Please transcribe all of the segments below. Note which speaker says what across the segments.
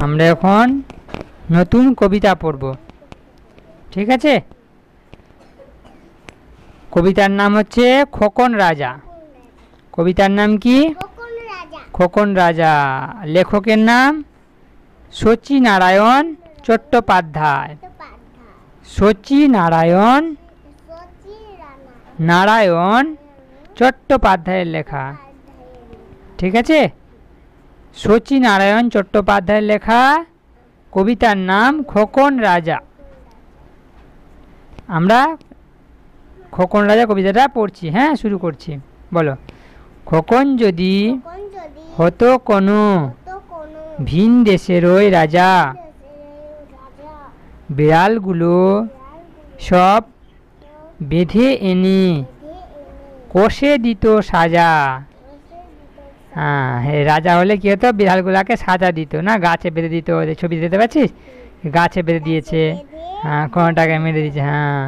Speaker 1: আমরা এখন নতুন কবিতা পড়ব, ঠিক আছে? কবিতার নাম হচ্ছে খোকন রাজা। কবিতার নাম কি? খোকন রাজা। লেখকের নাম শচীনারায়ণ চট্টোপাধ্যায়। শচীনারায়ণ চট্টোপাধ্যায়ের লেখা, ঠিক আছে? শচীনারায়ণ চট্টোপাধ্যায়ের লেখা কবিতার নাম খোকন রাজা। আমরা খোকন রাজা কবিতাটা পড়ছি, হ্যাঁ, শুরু করছি। বলো। খোকন যদি হতো কোনো ভিন দেশের ওই রাজা, বিড়ালগুলো সব বেঁধে এনে কষে দিত সাজা। হ্যাঁ, রাজা হলে কি হতো? বিড়ালগুলাকে সাজা দিত, না গাছে বেঁধে দিত। ছবি দিতে পারছিস? গাছে বেঁধে দিয়েছে, হ্যাঁ, কোনোটাকে মেরে দিয়েছে। হ্যাঁ,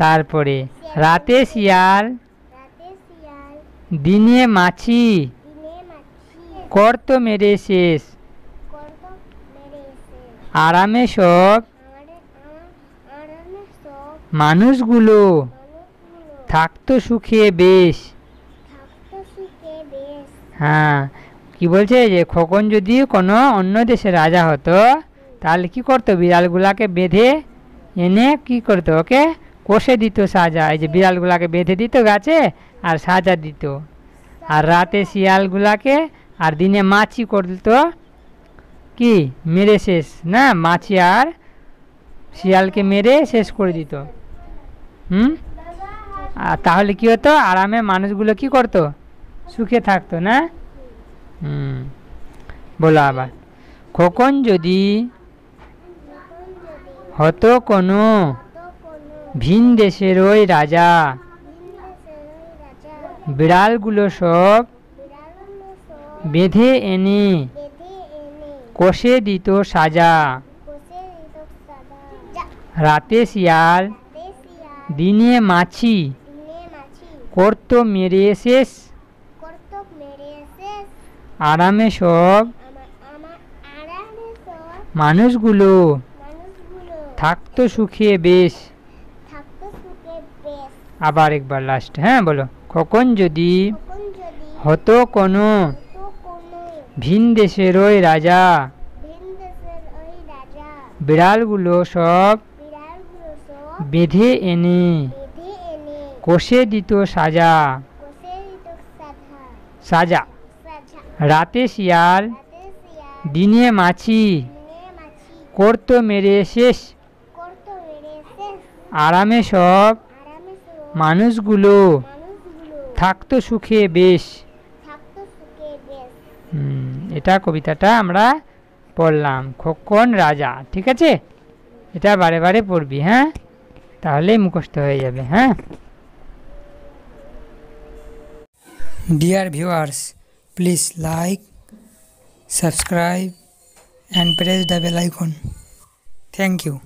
Speaker 1: তারপরে রাতে শিয়াল দিনে মাছি করতো মেরে শেষ, আরামে সব মানুষগুলো থাকতো সুখে বেশ। হ্যাঁ, কি বলছে যে খোকন যদি কোনো অন্য দেশের রাজা হতো তাহলে কি করতো? বিড়ালগুলাকে বেঁধে এনে কি করতো? ওকে কষে দিত সাজা। এই যে বিড়ালগুলাকে বেঁধে দিত গাছে আর সাজা দিত। আর রাতে শিয়ালগুলাকে আর দিনে মাছি করতো কি? মেরে শেষ, না মাছি আর শিয়ালকে মেরে শেষ করে দিত। আর তাহলে কি হতো? আরামে মানুষগুলো কি করতো? সুখে থাকতো, না? বলো আবার। খোকন যদি হতো কোনো ভিন দেশের ওই রাজা, বিড়ালগুলো সব বেঁধে এনে কষে দিত সাজা। রাতে শিয়াল দিনে মাছি করতো মেরে শেষ, আরামে সব মানুষগুলো থাকতো সুখে বেশ। আবার একবার লাস্ট, হ্যাঁ, বলো। খোকন যদি হতো কোনো ভিন দেশের ওই রাজা, বিড়ালগুলো সব বেঁধে এনে কষে দিত সাজা। সাজা। রাতে শিয়াল দিনে মাছি করতো মেরে শেষ, আরামে সব মানুষগুলো থাকতো সুখে বেশ। এটা কবিতাটা আমরা পড়লাম, খোকন রাজা, ঠিক আছে? এটা বারে বারে পড়বি, হ্যাঁ, তাহলে মুখস্থ হয়ে যাবে। হ্যাঁ, dear viewers, please like, subscribe and press the bell icon. Thank you.